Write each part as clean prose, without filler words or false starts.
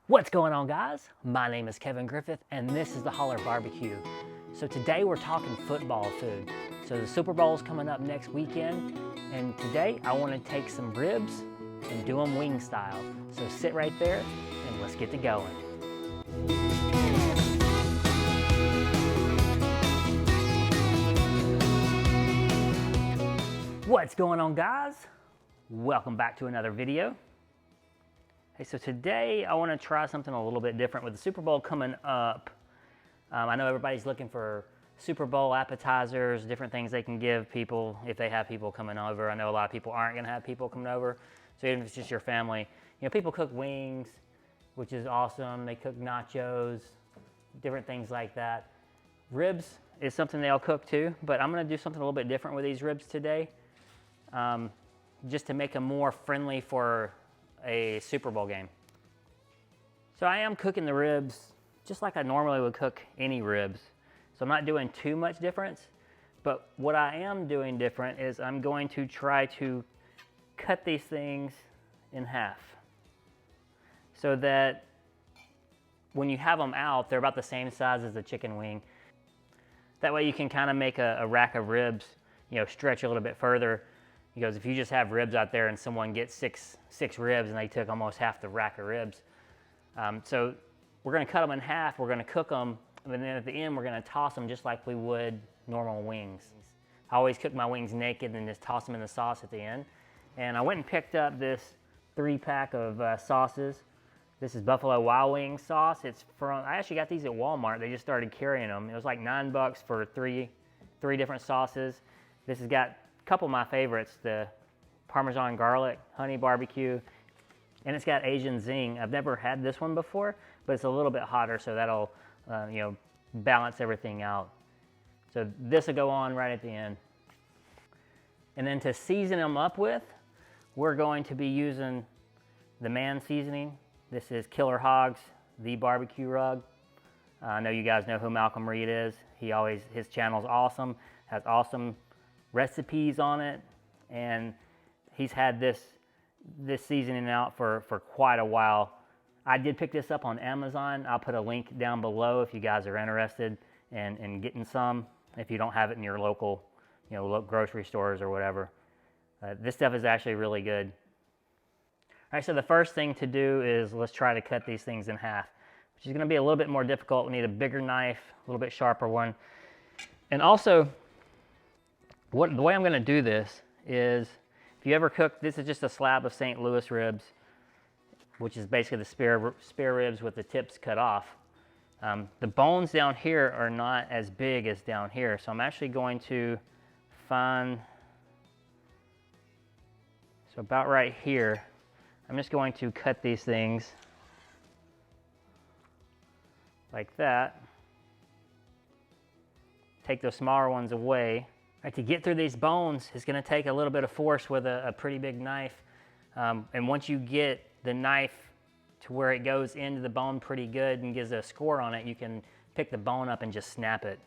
What's going on, guys? My name is Kevin Griffith and this is the Holler Barbecue. So today we're talking football food. So the Super Bowl is coming up next weekend, and today I want to take some ribs and do them wing style. So sit right there and let's get to going. What's going on, guys? Welcome back to another video. Hey, so today I want to try something a little bit different with the Super Bowl coming up. I know everybody's looking for Super Bowl appetizers, different things they can give people if they have people coming over. I know a lot of people aren't going to have people coming over, so even if it's just your family, you know, people cook wings, which is awesome. They cook nachos, different things like that. Ribs is something they'll cook too, but I'm going to do something a little bit different with these ribs today, just to make them more friendly for a Super Bowl game. So I am cooking the ribs just like I normally would cook any ribs. So I'm not doing too much difference, but what I am doing different is I'm going to try to cut these things in half so that when you have them out, they're about the same size as the chicken wing. That way you can kind of make a rack of ribs, you know, stretch a little bit further. Because if you just have ribs out there and someone gets six ribs and they took almost half the rack of ribs. So we're gonna cut them in half, we're gonna cook them, and then at the end we're gonna toss them just like we would normal wings. I always cook my wings naked and just toss them in the sauce at the end. And I went and picked up this 3-pack of sauces. This is Buffalo Wild Wings sauce. It's from, I actually got these at Walmart. They just started carrying them. It was like $9 for three different sauces. This has got couple of my favorites, the Parmesan garlic, honey barbecue, and it's got Asian zing. I've never had this one before, but it's a little bit hotter, so that'll you know, balance everything out. So this will go on right at the end. And then to season them up with, we're going to be using the Man seasoning. This is Killer Hogs, the barbecue rub. I know you guys know who Malcolm Reed is. His channel's awesome, has awesome recipes on it, and he's had this seasoning out for quite a while. I did pick this up on Amazon. I'll put a link down below if you guys are interested in getting some, if you don't have it in your local, you know, grocery stores or whatever. This stuff is actually really good. All right, so the first thing to do is let's try to cut these things in half, which is going to be a little bit more difficult. We need a bigger knife, a little bit sharper one. And also, the way I'm going to do this is, if you ever cook, this is just a slab of St. Louis ribs, which is basically the spare ribs with the tips cut off. The bones down here are not as big as down here, so I'm actually going to find, so about right here, I'm just going to cut these things like that. Take those smaller ones away. Right, to get through these bones is going to take a little bit of force with a pretty big knife. And once you get the knife to where it goes into the bone pretty good and gives a score on it, you can pick the bone up and just snap it.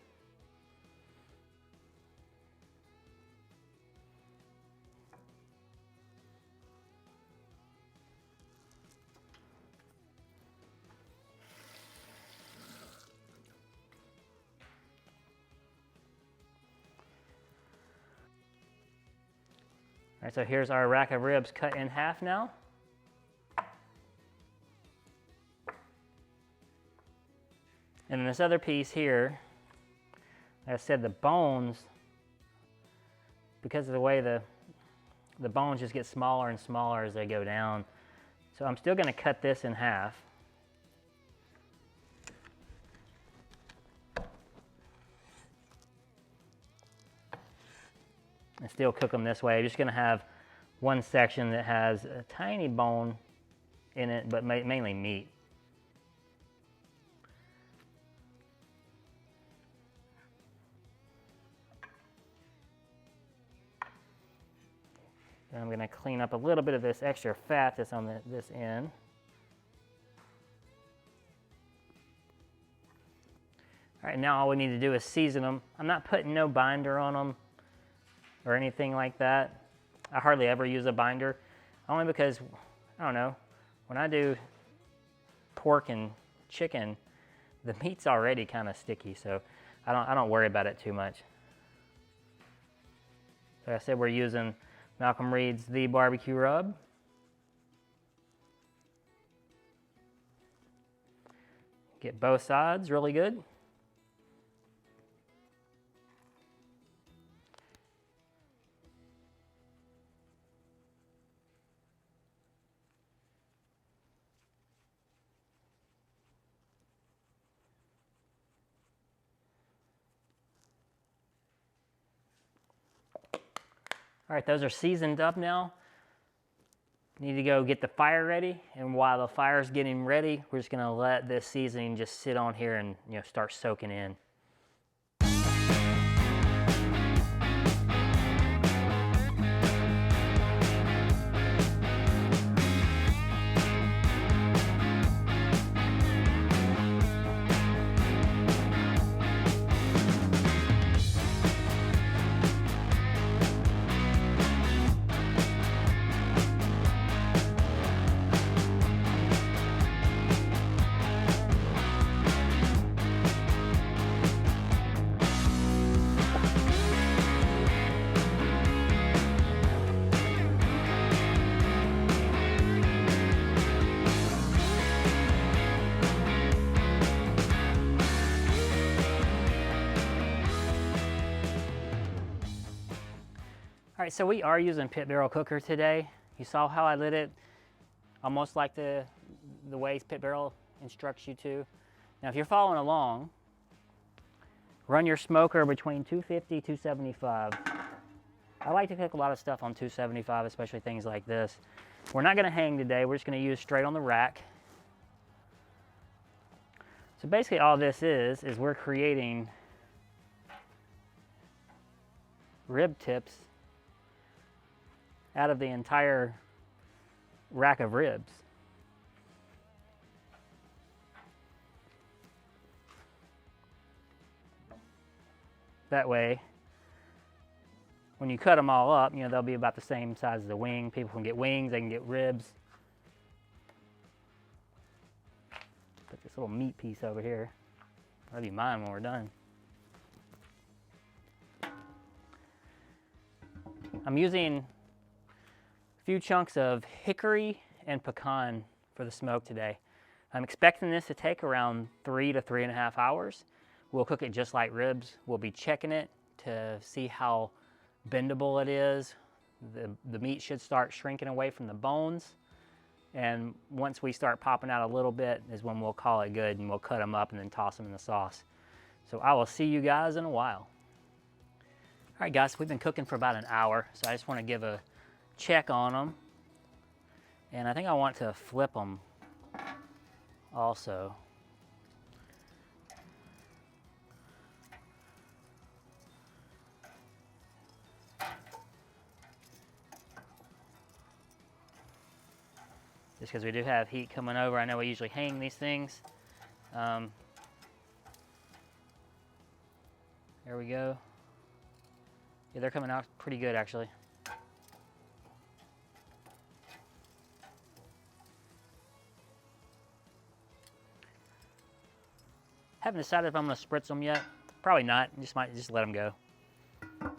All right, so here's our rack of ribs cut in half now. And then this other piece here, like I said, the bones, because of the way the bones just get smaller and smaller as they go down. So I'm still going to cut this in half. And still cook them this way. I'm just going to have one section that has a tiny bone in it, but mainly meat. And I'm going to clean up a little bit of this extra fat that's on this end. All right, now all we need to do is season them. I'm not putting no binder on them or anything like that. I hardly ever use a binder, only because, I don't know, when I do pork and chicken, the meat's already kind of sticky, so I don't worry about it too much. Like I said, we're using Malcolm Reed's The Barbecue Rub. Get both sides really good. All right, those are seasoned up now. Need to go get the fire ready, and while the fire's getting ready, we're just gonna let this seasoning just sit on here and start soaking in. All right, so we are using pit barrel cooker today. You saw how I lit it, almost like the way pit barrel instructs you to. Now, if you're following along, run your smoker between 250, 275. I like to cook a lot of stuff on 275, especially things like this. We're not gonna hang today, we're just gonna use straight on the rack. So basically all this is we're creating rib tips out of the entire rack of ribs. That way, when you cut them all up, they'll be about the same size as a wing. People can get wings, they can get ribs. Put this little meat piece over here. That'll be mine when we're done. I'm using few chunks of hickory and pecan for the smoke today. I'm expecting this to take around 3 to 3.5 hours. We'll cook it just like ribs. We'll be checking it to see how bendable it is. The meat should start shrinking away from the bones. And once we start popping out a little bit is when we'll call it good, and we'll cut them up and then toss them in the sauce. So I will see you guys in a while. All right, guys, we've been cooking for about an hour, so I just want to give a check on them, and I think I want to flip them also. Just because we do have heat coming over. I know we usually hang these things. There we go. Yeah, they're coming out pretty good actually. Haven't decided if I'm going to spritz them yet. Probably not. Might just let them go. All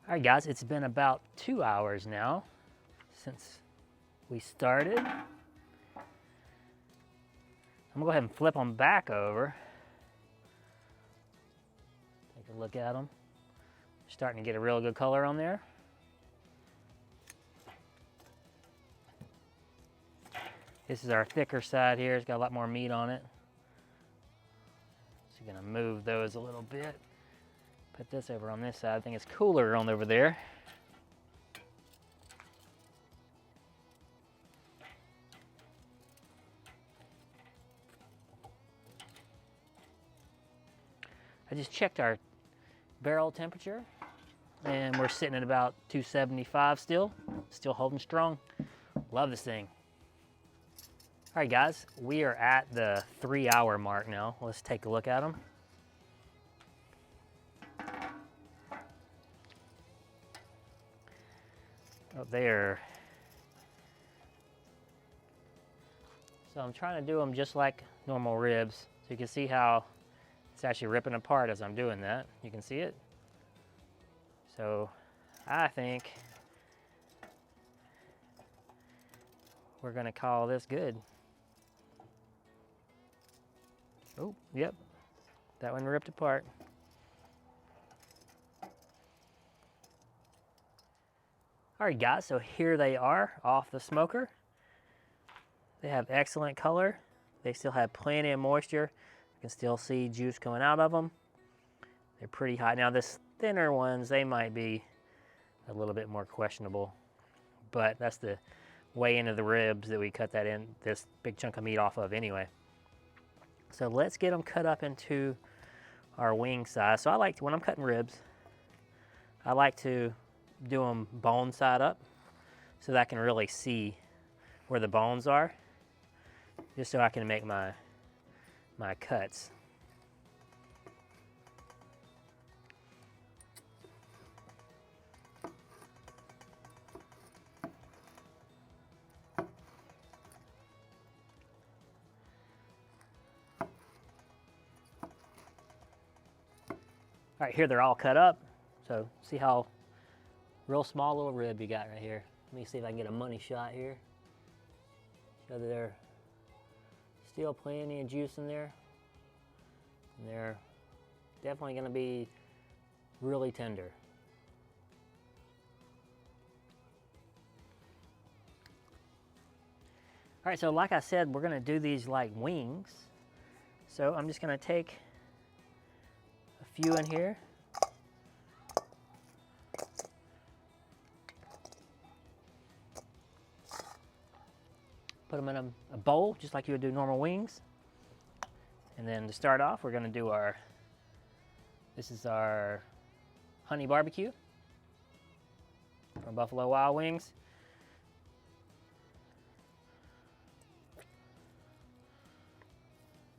right, guys, it's been about 2 hours now since we started. I'm going to go ahead and flip them back over. Take a look at them. Starting to get a real good color on there. This is our thicker side here. It's got a lot more meat on it. So you're gonna move those a little bit. Put this over on this side. I think it's cooler on over there. I just checked our barrel temperature, and we're sitting at about 275 still holding strong. Love this thing. All right, guys, we are at the 3-hour mark now. Let's take a look at them. Oh, they're So I'm trying to do them just like normal ribs. So you can see how it's actually ripping apart as I'm doing that. You can see it. So I think we're gonna call this good. Oh, yep, that one ripped apart. All right, guys, so here they are off the smoker. They have excellent color. They still have plenty of moisture. You can still see juice coming out of them. They're pretty hot. Now, this thinner ones, they might be a little bit more questionable, but that's the way into the ribs that we cut that in, this big chunk of meat off of anyway. So let's get them cut up into our wing size. So I like to, when I'm cutting ribs, I like to do them bone side up so that I can really see where the bones are, just so I can make my cuts. All right, here they're all cut up. So see how real small little rib you got right here. Let me see if I can get a money shot here. So there's still plenty of juice in there. And they're definitely gonna be really tender. All right, so like I said, we're gonna do these like wings. So I'm just gonna take a few in here. Put them in a bowl, just like you would do normal wings. And then to start off, we're gonna do this is our honey barbecue from Buffalo Wild Wings.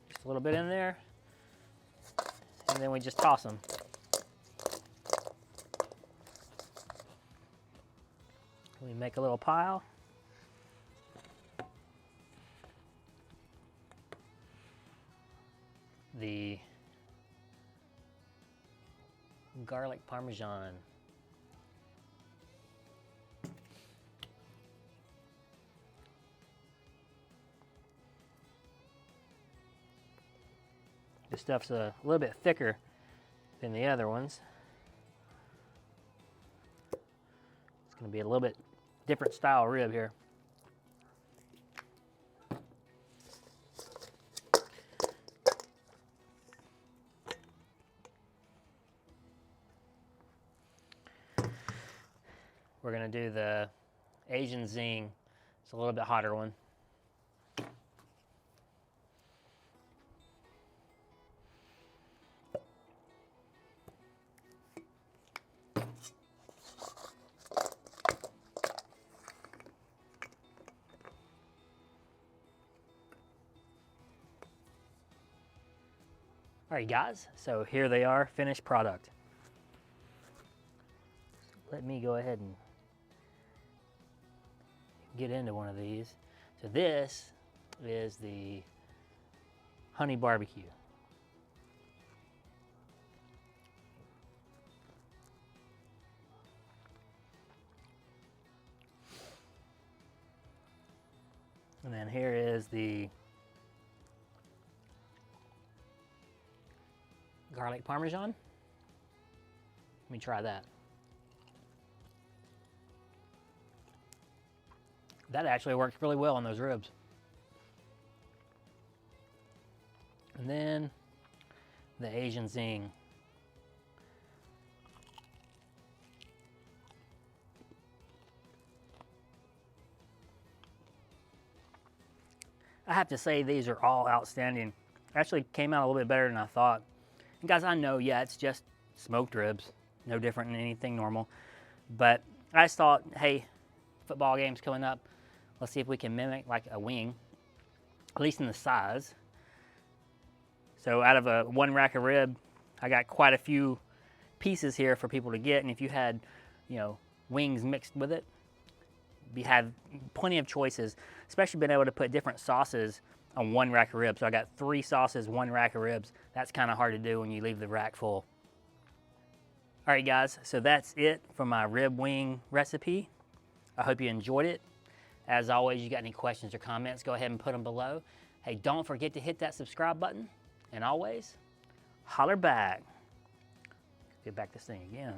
Just a little bit in there. And then we just toss them. We make a little pile. The garlic parmesan. This stuff's a little bit thicker than the other ones. It's going to be a little bit different style rib here. We're going to do the Asian Zing. It's a little bit hotter one. All right, guys, so here they are, finished product. Let me go ahead and get into one of these. So this is the honey barbecue. And then here is the garlic parmesan. Let me try that. That actually works really well on those ribs. And then the Asian Zing. I have to say these are all outstanding. Actually came out a little bit better than I thought. And guys, I know, yeah, it's just smoked ribs, no different than anything normal. But I just thought, hey, football game's coming up. Let's see if we can mimic like a wing, at least in the size. So out of a one rack of rib, I got quite a few pieces here for people to get. And if you had, you know, wings mixed with it, have plenty of choices, especially being able to put different sauces on one rack of ribs. So I got 3 sauces, 1 rack of ribs. That's kind of hard to do when you leave the rack full. All right, guys, so that's it for my rib wing recipe. I hope you enjoyed it. As always, you got any questions or comments, go ahead and put them below. Hey, don't forget to hit that subscribe button. And always, holler back. Get back this thing again.